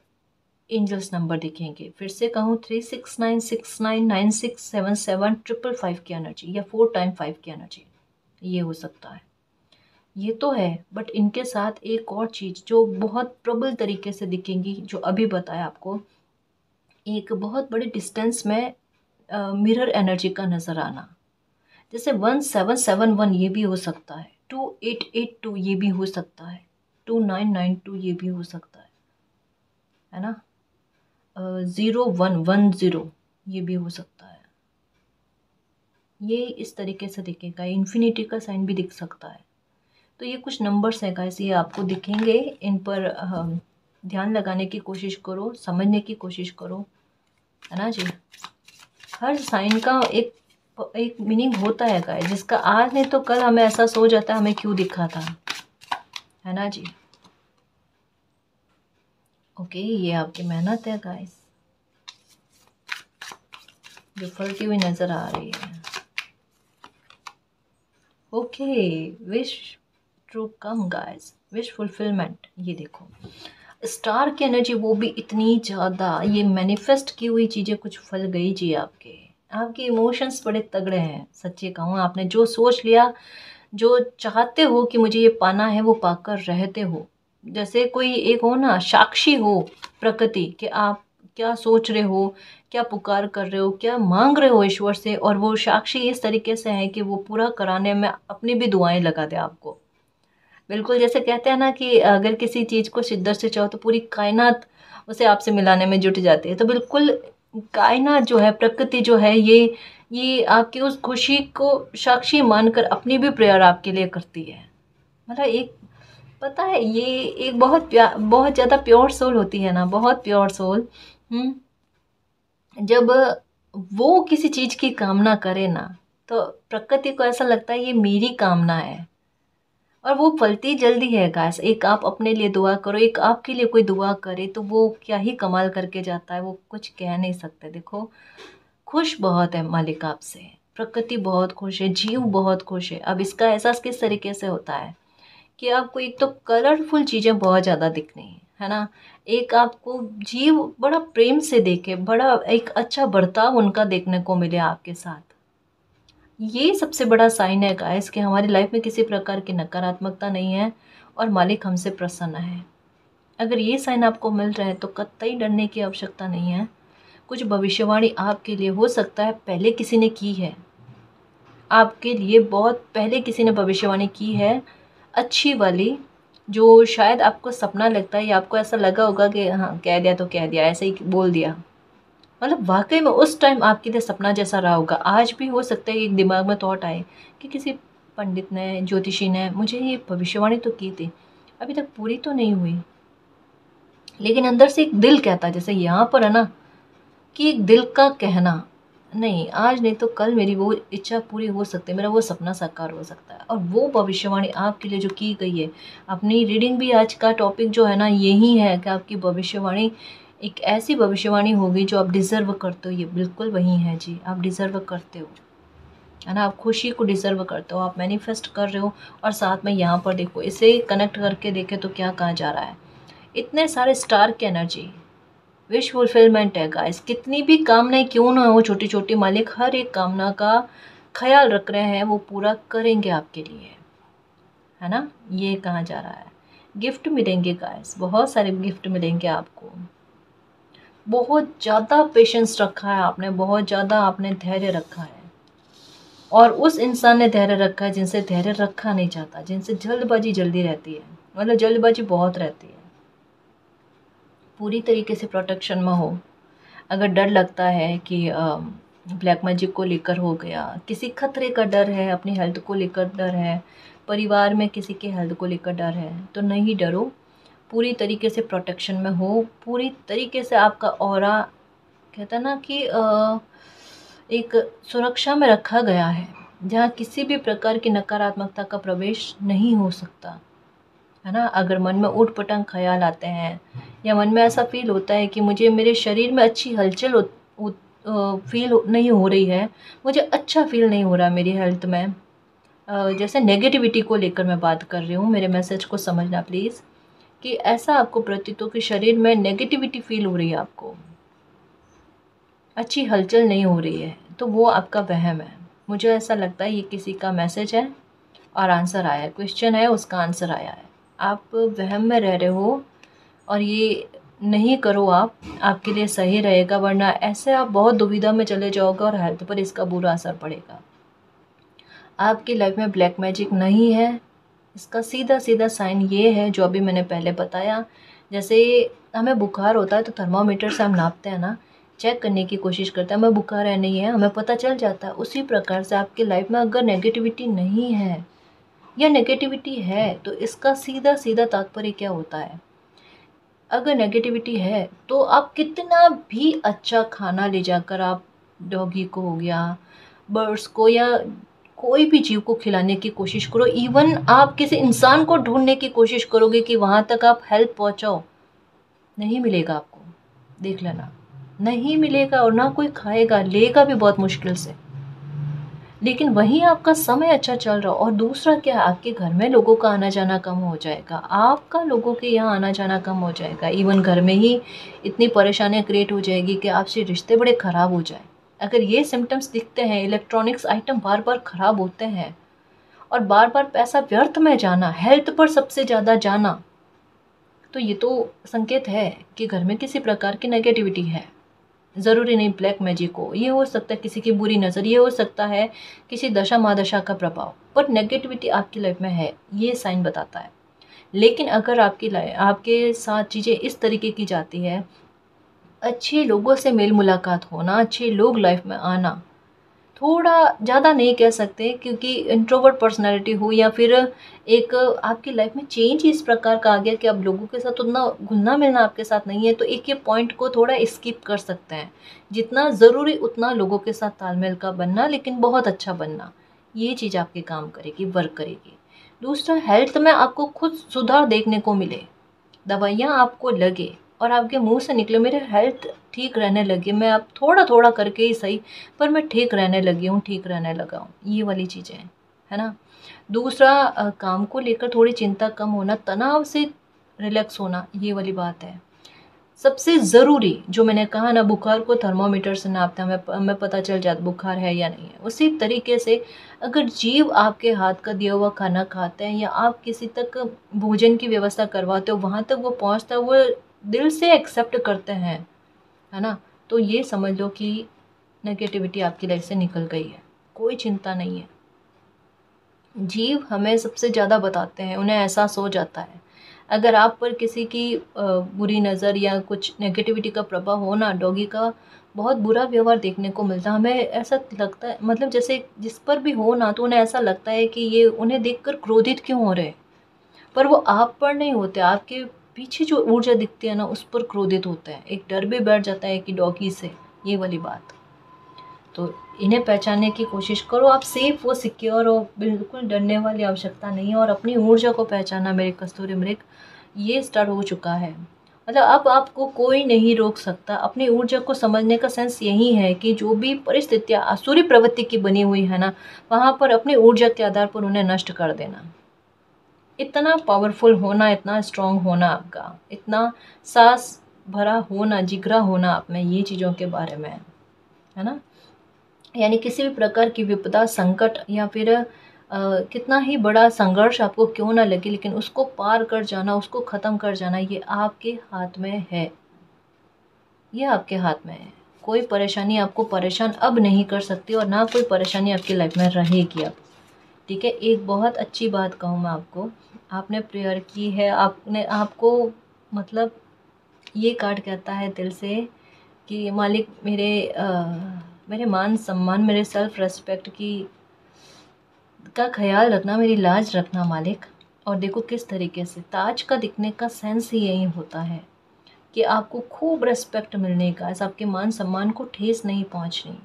एंजल्स नंबर दिखेंगे, फिर से कहूँ 3696999677 की एनर्जी या 4 टाइम 5 की एनर्जी, ये हो सकता है। ये तो है, बट इनके साथ एक और चीज़ जो बहुत प्रबल तरीके से दिखेंगी, जो अभी बताया आपको, एक बहुत बड़े डिस्टेंस में मिरर एनर्जी का नज़र आना। जैसे 1771 ये भी हो सकता है, 2882 ये भी हो सकता है, 2992 ये भी हो सकता है ना, 0110 ये भी हो सकता है। ये इस तरीके से दिखेगा, इन्फिनिटी का साइन भी दिख सकता है। तो ये कुछ नंबर्स हैं गाइस, ये आपको दिखेंगे, इन पर ध्यान लगाने की कोशिश करो, समझने की कोशिश करो, है ना जी। हर साइन का एक मीनिंग होता है गाइस, जिसका आज नहीं तो कल हमें एहसास हो जाता है हमें क्यों दिखा था, है ना जी। ओके, ये आपकी मेहनत है गाइस, जो फलती हुई नज़र आ रही है। ओके, विश ट्रू कम गाइस, विश फुलफिलमेंट। ये देखो स्टार की एनर्जी, वो भी इतनी ज़्यादा, ये मैनिफेस्ट की हुई चीज़ें कुछ फल गई जी आपके। आपके इमोशंस बड़े तगड़े हैं, सच्ची कहूँ, आपने जो सोच लिया, जो चाहते हो कि मुझे ये पाना है, वो पाकर रहते हो। जैसे कोई एक हो ना, साक्षी हो प्रकृति कि आप क्या सोच रहे हो, क्या पुकार कर रहे हो, क्या मांग रहे हो ईश्वर से, और वो साक्षी इस तरीके से है कि वो पूरा कराने में अपनी भी दुआएं लगा दे आपको। बिल्कुल, जैसे कहते हैं ना कि अगर किसी चीज़ को शिद्दत से चाहो तो पूरी कायनात उसे आपसे मिलाने में जुट जाती है। तो बिल्कुल कायनात जो है, प्रकृति जो है, ये आपकी उस खुशी को साक्षी मानकर अपनी भी प्रेयर आपके लिए करती है। मतलब एक, पता है, ये एक बहुत ज़्यादा प्योर सोल होती है ना, बहुत प्योर सोल। जब वो किसी चीज़ की कामना करे ना, तो प्रकृति को ऐसा लगता है ये मेरी कामना है, और वो फलती जल्दी है गाइस। एक आप अपने लिए दुआ करो, एक आपके लिए कोई दुआ करे, तो वो क्या ही कमाल करके जाता है, वो कुछ कह नहीं सकते। देखो, खुश बहुत है मालिक आपसे, प्रकृति बहुत खुश है, जीव बहुत खुश है। अब इसका एहसास किस तरीके से होता है कि आपको एक तो कलरफुल चीज़ें बहुत ज़्यादा दिखनी है ना, एक आपको जीव बड़ा प्रेम से देखे, बड़ा एक अच्छा बर्ताव उनका देखने को मिले आपके साथ। ये सबसे बड़ा साइन है गाइस कि हमारी लाइफ में किसी प्रकार की नकारात्मकता नहीं है और मालिक हमसे प्रसन्न है। अगर ये साइन आपको मिल रहे हैं तो कतई डरने की आवश्यकता नहीं है। कुछ भविष्यवाणी आपके लिए हो सकता है पहले किसी ने की है, आपके लिए बहुत पहले किसी ने भविष्यवाणी की है, अच्छी वाली, जो शायद आपको सपना लगता है या आपको ऐसा लगा होगा कि हाँ कह दिया तो कह दिया, ऐसे ही बोल दिया, मतलब वाकई में उस टाइम आपके लिए सपना जैसा रहा होगा। आज भी हो सकता है एक दिमाग में थॉट आए कि किसी पंडित ने, ज्योतिषी ने मुझे ये भविष्यवाणी तो की थी, अभी तक पूरी तो नहीं हुई, लेकिन अंदर से एक दिल कहता है, जैसे यहाँ पर है ना, कि एक दिल का कहना, नहीं आज नहीं तो कल मेरी वो इच्छा पूरी हो सकती है, मेरा वो सपना साकार हो सकता है। और वो भविष्यवाणी आपके लिए जो की गई है, अपनी रीडिंग भी आज का टॉपिक जो है ना यही है कि आपकी भविष्यवाणी एक ऐसी भविष्यवाणी होगी जो आप डिज़र्व करते हो। ये बिल्कुल वही है जी, आप डिज़र्व करते हो, है ना, आप खुशी को डिज़र्व करते हो, आप मैनिफेस्ट कर रहे हो। और साथ में यहाँ पर देखो, इसे कनेक्ट करके देखें तो क्या कहा जा रहा है, इतने सारे स्टार की एनर्जी, विश फुलफिलमेंट है गाइस। कितनी भी कामनाएं क्यों ना हो छोटी छोटी, मालिक हर एक कामना का ख्याल रख रहे हैं, वो पूरा करेंगे आपके लिए, है ना, ये कहा जा रहा है। गिफ्ट मिलेंगे गाइस, बहुत सारे गिफ्ट मिलेंगे आपको। बहुत ज़्यादा पेशेंस रखा है आपने, बहुत ज़्यादा आपने धैर्य रखा है, और उस इंसान ने धैर्य रखा है जिनसे धैर्य रखा नहीं जाता, जिनसे जल्दबाजी जल्दी रहती है, मतलब जल्दबाजी बहुत रहती है। पूरी तरीके से प्रोटेक्शन में हो। अगर डर लगता है कि ब्लैक मैजिक को लेकर हो गया, किसी खतरे का डर है, अपनी हेल्थ को लेकर डर है, परिवार में किसी के हेल्थ को लेकर डर है, तो नहीं डरो, पूरी तरीके से प्रोटेक्शन में हो। पूरी तरीके से आपका ऑरा, कहता है ना कि एक सुरक्षा में रखा गया है, जहाँ किसी भी प्रकार की नकारात्मकता का प्रवेश नहीं हो सकता, है ना। अगर मन में ऊट-पटांग ख्याल आते हैं, या मन में ऐसा फील होता है कि मुझे मेरे शरीर में अच्छी हलचल फील नहीं हो रही है, मुझे अच्छा फील नहीं हो रहा मेरी हेल्थ में, जैसे नेगेटिविटी को लेकर मैं बात कर रही हूँ, मेरे मैसेज को समझना प्लीज़, कि ऐसा आपको प्रतीत हो कि शरीर में नेगेटिविटी फील हो रही है, आपको अच्छी हलचल नहीं हो रही है, तो वो आपका वहम है। मुझे ऐसा लगता है ये किसी का मैसेज है और आंसर आया है, क्वेश्चन है उसका आंसर आया है। आप वहम में रह रहे हो, और ये नहीं करो आप, आपके लिए सही रहेगा, वरना ऐसे आप बहुत दुविधा में चले जाओगे और हेल्थ पर इसका बुरा असर पड़ेगा। आपकी लाइफ में ब्लैक मैजिक नहीं है, इसका सीधा सीधा साइन ये है जो अभी मैंने पहले बताया। जैसे हमें बुखार होता है तो थर्मामीटर से हम नापते हैं ना, चेक करने की कोशिश करते हैं हमें बुखार है नहीं है, हमें पता चल जाता है। उसी प्रकार से आपकी लाइफ में अगर नेगेटिविटी नहीं है या नेगेटिविटी है, तो इसका सीधा सीधा तात्पर्य क्या होता है, अगर नेगेटिविटी है तो आप कितना भी अच्छा खाना ले जाकर आप डॉगी को हो गया, बर्ड्स को, या कोई भी जीव को खिलाने की कोशिश करो, इवन आप किसी इंसान को ढूंढने की कोशिश करोगे कि वहाँ तक आप हेल्प पहुँचाओ, नहीं मिलेगा आपको, देख लेना, नहीं मिलेगा। और ना कोई खाएगा, लेगा भी बहुत मुश्किल से। लेकिन वहीं आपका समय अच्छा चल रहा, और दूसरा क्या है, आपके घर में लोगों का आना जाना कम हो जाएगा, आपका लोगों के यहाँ आना जाना कम हो जाएगा, इवन घर में ही इतनी परेशानियाँ क्रिएट हो जाएगी कि आपसे रिश्ते बड़े ख़राब हो जाए। अगर ये सिम्टम्स दिखते हैं, इलेक्ट्रॉनिक्स आइटम बार बार ख़राब होते हैं, और बार बार पैसा व्यर्थ में जाना, हेल्थ पर सबसे ज़्यादा जाना, तो ये तो संकेत है कि घर में किसी प्रकार की नेगेटिविटी है। ज़रूरी नहीं ब्लैक मैजिक हो, ये हो सकता है किसी की बुरी नज़र, ये हो सकता है किसी दशा महादशा का प्रभाव, पर नेगेटिविटी आपकी लाइफ में है, ये साइन बताता है। लेकिन अगर आपके साथ चीज़ें इस तरीके की जाती है, अच्छे लोगों से मेल मुलाकात होना, अच्छे लोग लाइफ में आना, थोड़ा ज़्यादा नहीं कह सकते क्योंकि इंट्रोवर्ट पर्सनैलिटी हो, या फिर एक आपकी लाइफ में चेंज इस प्रकार का आ गया कि अब लोगों के साथ उतना घुलना मिलना आपके साथ नहीं है, तो एक ये पॉइंट को थोड़ा स्किप कर सकते हैं। जितना ज़रूरी उतना लोगों के साथ तालमेल का बनना, लेकिन बहुत अच्छा बनना, ये चीज़ आपके काम करेगी, वर्क करेगी। दूसरा, हेल्थ में आपको खुद सुधार देखने को मिले, दवाइयाँ आपको लगे और आपके मुंह से निकले मेरे हेल्थ ठीक रहने लगी, मैं अब थोड़ा थोड़ा करके ही सही, पर मैं ठीक रहने लगी हूँ, ठीक रहने लगा हूँ, ये वाली चीज़ें हैं, है ना। दूसरा, काम को लेकर थोड़ी चिंता कम होना, तनाव से रिलैक्स होना, ये वाली बात है। सबसे ज़रूरी जो मैंने कहा ना, बुखार को थर्मामीटर से नापते हैं, हमें पता चल जाता बुखार है या नहीं है। उसी तरीके से अगर जीव आपके हाथ का दिया हुआ खाना खाते हैं, या आप किसी तक भोजन की व्यवस्था करवाते हो, वहाँ तक वो पहुँचता है, वो दिल से एक्सेप्ट करते हैं, है ना, तो ये समझ लो कि नेगेटिविटी आपकी लाइफ से निकल गई है, कोई चिंता नहीं है। जीव हमें सबसे ज़्यादा बताते हैं, उन्हें एहसास हो जाता है। अगर आप पर किसी की बुरी नज़र या कुछ नेगेटिविटी का प्रभाव हो ना, डॉगी का बहुत बुरा व्यवहार देखने को मिलता है। हमें ऐसा लगता है, मतलब जैसे जिस पर भी हो ना, तो उन्हें ऐसा लगता है कि ये उन्हें देखकर क्रोधित क्यों हो रहे हैं, पर वो आप पर नहीं होते, आपके पीछे जो ऊर्जा दिखती है ना उस पर क्रोधित होते हैं। एक डर भी बैठ जाता है कि डॉगी से, ये वाली बात। तो इन्हें पहचानने की कोशिश करो, आप सेफ हो, सिक्योर हो, बिल्कुल डरने वाली आवश्यकता नहीं है। और अपनी ऊर्जा को पहचाना मेरे कस्तूरी मृग, ये स्टार्ट हो चुका है। मतलब अब आपको कोई नहीं रोक सकता। अपनी ऊर्जा को समझने का सेंस यही है कि जो भी परिस्थितियाँ आसुरी प्रवृत्ति की बनी हुई है ना, वहाँ पर अपनी ऊर्जा के आधार पर उन्हें नष्ट कर देना। इतना पावरफुल होना, इतना स्ट्रांग होना आपका, इतना साहस भरा होना, जिगरा होना आप में, ये चीज़ों के बारे में है ना। यानी किसी भी प्रकार की विपदा, संकट या फिर कितना ही बड़ा संघर्ष आपको क्यों ना लगे, लेकिन उसको पार कर जाना, उसको ख़त्म कर जाना, ये आपके हाथ में है। ये आपके हाथ में है। कोई परेशानी आपको परेशान अब नहीं कर सकती और ना कोई परेशानी आपकी लाइफ में रहेगी अब। ठीक है, एक बहुत अच्छी बात कहूँ मैं आपको, आपने प्रेयर की है, आपने आपको मतलब ये कार्ड कहता है दिल से कि मालिक मेरे मान सम्मान, मेरे सेल्फ रेस्पेक्ट की का ख्याल रखना, मेरी लाज रखना मालिक। और देखो किस तरीके से ताज का दिखने का सेंस ही यही होता है कि आपको खूब रेस्पेक्ट मिलने का, ऐसा आपके मान सम्मान को ठेस नहीं पहुंचनी।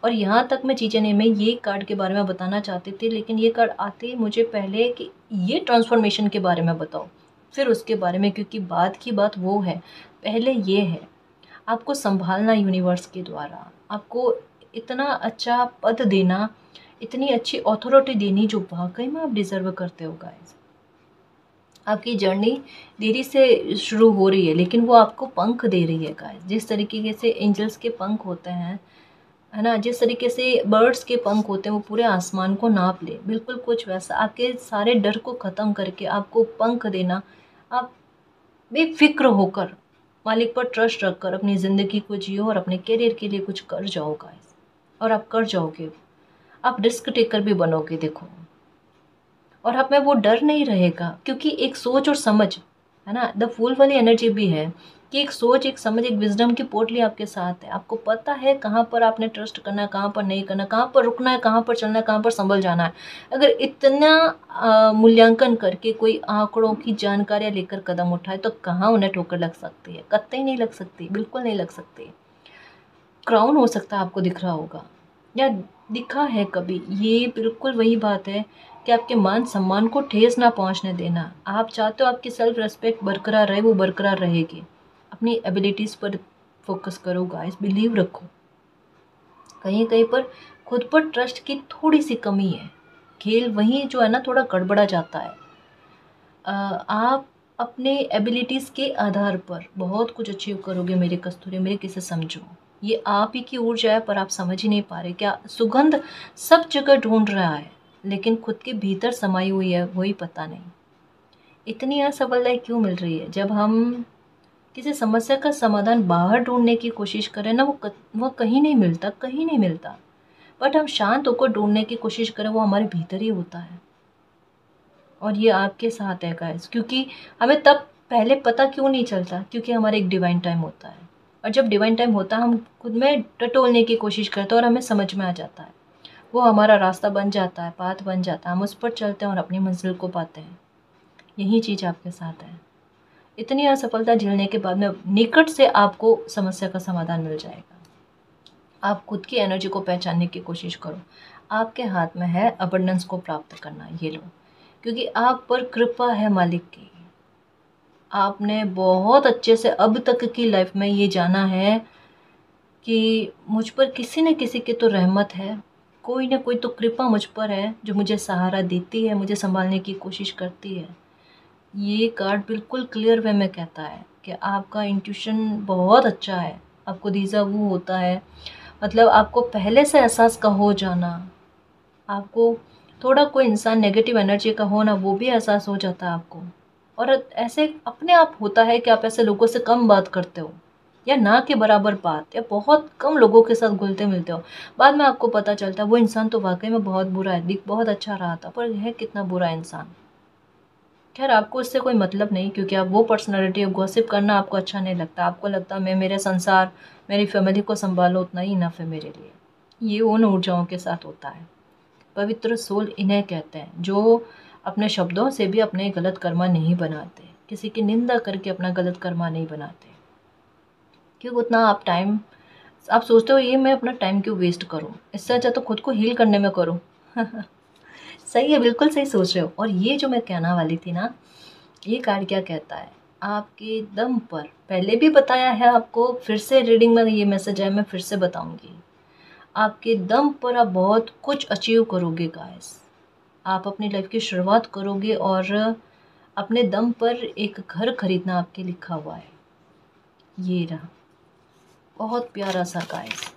और यहाँ तक मैं चीज़ें नहीं, मैं ये कार्ड के बारे में बताना चाहती थी, लेकिन ये कार्ड आते ही मुझे पहले कि ये ट्रांसफॉर्मेशन के बारे में बताओ, फिर उसके बारे में, क्योंकि बात की बात वो है। पहले ये है आपको संभालना यूनिवर्स के द्वारा, आपको इतना अच्छा पद देना, इतनी अच्छी अथॉरिटी देनी जो वाकई में आप डिज़र्व करते हो गाइस। आपकी जर्नी देरी से शुरू हो रही है, लेकिन वो आपको पंख दे रही है गाइस। जिस तरीके से एंजल्स के पंख होते हैं, है ना, जिस तरीके से बर्ड्स के पंख होते हैं, वो पूरे आसमान को नाप ले, बिल्कुल कुछ वैसा आपके सारे डर को ख़त्म करके आपको पंख देना। आप बेफिक्र होकर, मालिक पर ट्रस्ट रखकर अपनी ज़िंदगी को जियो और अपने करियर के लिए कुछ कर जाओ गाइस। और आप कर जाओगे, आप रिस्क टेकर भी बनोगे देखो। और आप में वो डर नहीं रहेगा, क्योंकि एक सोच और समझ, है ना, द फूल वाली एनर्जी भी है कि एक सोच, एक समझ, एक विजडम की पोटली आपके साथ है। आपको पता है कहाँ पर आपने ट्रस्ट करना है, कहाँ पर नहीं करना, कहाँ पर रुकना है, कहाँ पर चलना है, कहाँ पर संभल जाना है। अगर इतना मूल्यांकन करके कोई आंकड़ों की जानकारियाँ लेकर कदम उठाए, तो कहाँ उन्हें ठोकर लग सकती है? कतई नहीं लग सकती, बिल्कुल नहीं लग सकती। क्राउन हो सकता है आपको दिख रहा होगा या दिखा है कभी, ये बिल्कुल वही बात है कि आपके मान सम्मान को ठेस ना पहुंचने देना। आप चाहते हो आपकी सेल्फ रेस्पेक्ट बरकरार रहे, वो बरकरार रहेगी। अपनी एबिलिटीज़ पर फोकस करो गाइस, बिलीव रखो। कहीं कहीं पर खुद पर ट्रस्ट की थोड़ी सी कमी है, खेल वहीं जो है ना थोड़ा गड़बड़ा जाता है। आप अपने एबिलिटीज़ के आधार पर बहुत कुछ अचीव करोगे मेरे कस्तूरी, मेरे किसे समझो। ये आप ही की ऊर्जा है, पर आप समझ ही नहीं पा रहे। क्या सुगंध सब जगह ढूंढ रहा है, लेकिन खुद के भीतर समाई हुई है, वही पता नहीं। इतनी असफलता क्यों मिल रही है? जब हम किसी समस्या का समाधान बाहर ढूंढने की कोशिश करें ना, वो कहीं नहीं मिलता, कहीं नहीं मिलता। बट हम शांत होकर ढूंढने की कोशिश करें, वो हमारे भीतर ही होता है। और ये आपके साथ है गाइस, क्योंकि हमें तब पहले पता क्यों नहीं चलता, क्योंकि हमारा एक डिवाइन टाइम होता है। और जब डिवाइन टाइम होता है, हम खुद में टटोलने की कोशिश करते हैं और हमें समझ में आ जाता है, वो हमारा रास्ता बन जाता है, पाथ बन जाता है, हम उस पर चलते हैं और अपनी मंजिल को पाते हैं। यही चीज़ आपके साथ है। इतनी असफलता झेलने के बाद में निकट से आपको समस्या का समाधान मिल जाएगा। आप खुद की एनर्जी को पहचानने की कोशिश करो। आपके हाथ में है अबंडेंस को प्राप्त करना, ये लो, क्योंकि आप पर कृपा है मालिक की। आपने बहुत अच्छे से अब तक की लाइफ में ये जाना है कि मुझ पर किसी न किसी की तो रहमत है, कोई ना कोई तो कृपा मुझ पर है, जो मुझे सहारा देती है, मुझे संभालने की कोशिश करती है। ये कार्ड बिल्कुल क्लियर वे में कहता है कि आपका इंट्यूशन बहुत अच्छा है, आपको दीजा वो होता है, मतलब आपको पहले से एहसास का हो जाना, आपको थोड़ा कोई इंसान नेगेटिव एनर्जी का हो ना, वो भी एहसास हो जाता है आपको। और ऐसे अपने आप होता है कि आप ऐसे लोगों से कम बात करते हो, या ना के बराबर बात, या बहुत कम लोगों के साथ घुलते मिलते हो। बाद में आपको पता चलता है वो इंसान तो वाकई में बहुत बुरा है, दिख बहुत अच्छा रहा था, पर है कितना बुरा इंसान। खैर आपको इससे कोई मतलब नहीं, क्योंकि आप वो पर्सनैलिटी हो, गॉसिप करना आपको अच्छा नहीं लगता। आपको लगता है मैं मेरे संसार, मेरी फैमिली को संभालो, उतना ही इनफ है मेरे लिए। ये उन ऊर्जाओं के साथ होता है। पवित्र सोल इन्हें कहते हैं जो अपने शब्दों से भी अपने गलत कर्मा नहीं बनाते, किसी की निंदा करके अपना गलत कर्मा नहीं बनाते। क्यों उतना आप टाइम, आप सोचते हो ये मैं अपना टाइम क्यों वेस्ट करूं, इससे अच्छा तो खुद को हील करने में करूं। सही है, बिल्कुल सही सोच रहे हो। और ये जो मैं कहना वाली थी ना, ये कार्ड क्या कहता है, आपके दम पर, पहले भी बताया है आपको, फिर से रीडिंग में ये मैसेज है, मैं फिर से बताऊंगी। आपके दम पर आप बहुत कुछ अचीव करोगे गाइस। आप अपनी लाइफ की शुरुआत करोगे और अपने दम पर एक घर खरीदना आपके लिखा हुआ है। ये रहा, बहुत प्यारा सा गाइस।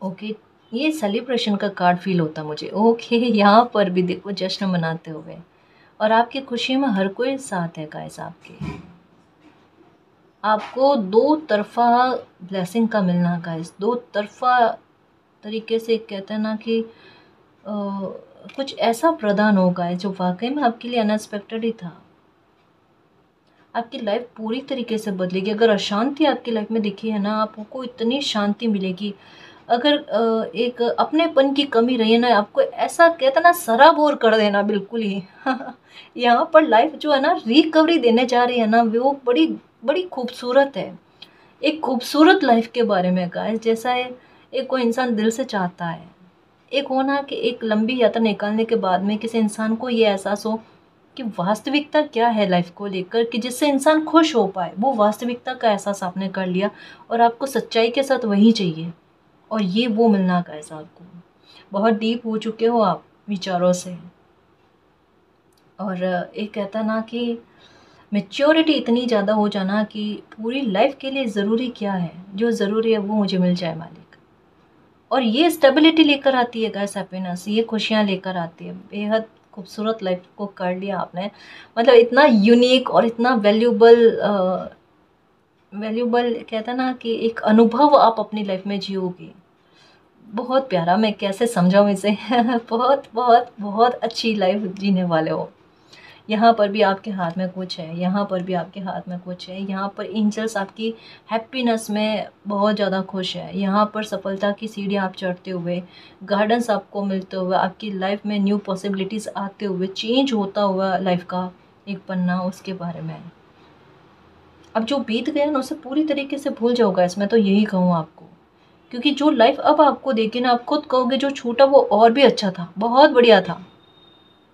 ओके, ये सेलिब्रेशन का कार्ड फील होता मुझे। ओके, यहाँ पर भी देखो जश्न मनाते हुए, और आपकी खुशी में हर कोई साथ है गाइस आपके। आपको दो तरफा ब्लेसिंग का मिलना गाइस, दो तरफा तरीके से कहते हैं ना कि कुछ ऐसा प्रदान होगा है जो वाकई में आपके लिए अनएक्सपेक्टेड ही था। आपकी लाइफ पूरी तरीके से बदलेगी। अगर अशांति आपकी लाइफ में दिखी है ना, आपको इतनी शांति मिलेगी। अगर एक अपनेपन की कमी रही है ना, आपको ऐसा कहते ना सराबोर कर देना बिल्कुल ही। यहाँ पर लाइफ जो है ना रिकवरी देने जा रही है ना, वो बड़ी बड़ी खूबसूरत है। एक खूबसूरत लाइफ के बारे में गाइस, जैसा है एक कोई इंसान दिल से चाहता है। एक होना कि एक लंबी यात्रा निकालने के बाद में किसी इंसान को ये एहसास हो कि वास्तविकता क्या है लाइफ को लेकर, कि जिससे इंसान खुश हो पाए, वो वास्तविकता का एहसास आपने कर लिया और आपको सच्चाई के साथ वही चाहिए। और ये वो मिलना का एहसास आपको, बहुत डीप हो चुके हो आप विचारों से। और एक कहता ना कि मैच्योरिटी इतनी ज़्यादा हो जाना कि पूरी लाइफ के लिए ज़रूरी क्या है, जो ज़रूरी है वो मुझे मिल जाए मालिक। और ये स्टेबिलिटी लेकर आती है गाइस, हैप्पीनेस, ये खुशियाँ लेकर आती है। बेहद खूबसूरत लाइफ को कर लिया आपने, मतलब इतना यूनिक और इतना वैल्यूबल कहता ना कि एक अनुभव आप अपनी लाइफ में जियोगे। बहुत प्यारा, मैं कैसे समझाऊँ इसे। बहुत बहुत बहुत अच्छी लाइफ जीने वाले हो। यहाँ पर भी आपके हाथ में कुछ है, यहाँ पर भी आपके हाथ में कुछ है। यहाँ पर एंजल्स आपकी हैप्पीनेस में बहुत ज़्यादा खुश है। यहाँ पर सफलता की सीढ़ियाँ आप चढ़ते हुए, गार्डन्स आपको मिलते हुए, आपकी लाइफ में न्यू पॉसिबिलिटीज़ आते हुए, चेंज होता हुआ लाइफ का एक पन्ना, उसके बारे में। अब जो बीत गया ना उसे पूरी तरीके से भूल जाओगा, इसमें तो यही कहूँ आपको। क्योंकि जो लाइफ अब आपको देगी ना, आप खुद कहोगे जो छूटा वो और भी अच्छा था, बहुत बढ़िया था।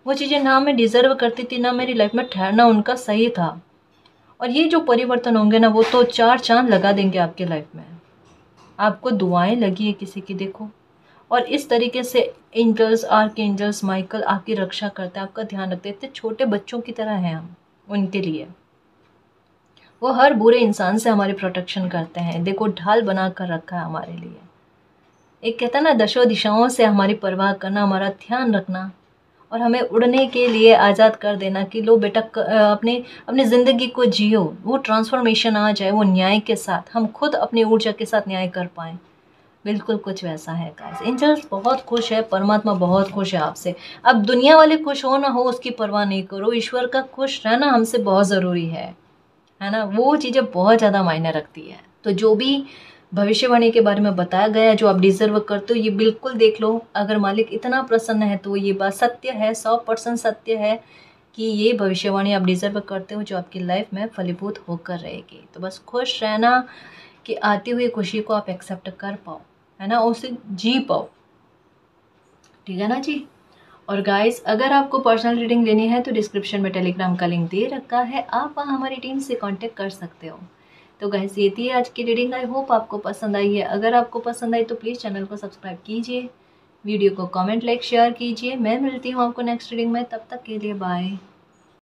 वो चीज़ें ना मैं डिज़र्व करती थी, ना मेरी लाइफ में ठहरना उनका सही था। और ये जो परिवर्तन होंगे ना, वो तो चार चांद लगा देंगे आपके लाइफ में। आपको दुआएं लगी है किसी की, देखो। और इस तरीके से एंजल्स, आर्क एंजल्स माइकल आपकी रक्षा करते हैं, आपका ध्यान रखते हैं। इतने छोटे बच्चों की तरह हैं हम उनके लिए। वो हर बुरे इंसान से हमारी प्रोटेक्शन करते हैं। देखो ढाल बना कर रखा है हमारे लिए। एक कहता है ना, दशों दिशाओं से हमारी परवाह करना, हमारा ध्यान रखना और हमें उड़ने के लिए आज़ाद कर देना कि लो बेटा अपने अपनी ज़िंदगी को जियो। वो ट्रांसफॉर्मेशन आ जाए, वो न्याय के साथ, हम खुद अपनी ऊर्जा के साथ न्याय कर पाएँ। बिल्कुल कुछ वैसा है गाइस। एंजल्स बहुत खुश है, परमात्मा बहुत खुश है आपसे। अब दुनिया वाले खुश हो ना हो उसकी परवाह नहीं करो, ईश्वर का खुश रहना हमसे बहुत ज़रूरी है ना। वो चीज़ें बहुत ज़्यादा मायने रखती है। तो जो भी भविष्यवाणी के बारे में बताया गया है, जो आप डिजर्व करते हो, ये बिल्कुल देख लो। अगर मालिक इतना प्रसन्न है तो ये बात सत्य है, 100% सत्य है कि ये भविष्यवाणी आप डिजर्व करते हो, जो आपकी लाइफ में फलीभूत होकर रहेगी। तो बस खुश रहना कि आती हुई खुशी को आप एक्सेप्ट कर पाओ, है ना, उसे जी पाओ। ठीक है ना जी। और गाइस, अगर आपको पर्सनल रीडिंग लेनी है तो डिस्क्रिप्शन में टेलीग्राम का लिंक दे रखा है, आप वहाँ हमारी टीम से कांटेक्ट कर सकते हो। तो गाइस, ये थी आज की रीडिंग। आई होप आपको पसंद आई है। अगर आपको पसंद आई तो प्लीज़ चैनल को सब्सक्राइब कीजिए, वीडियो को कमेंट, लाइक, शेयर कीजिए। मैं मिलती हूँ आपको नेक्स्ट रीडिंग में, तब तक के लिए बाय।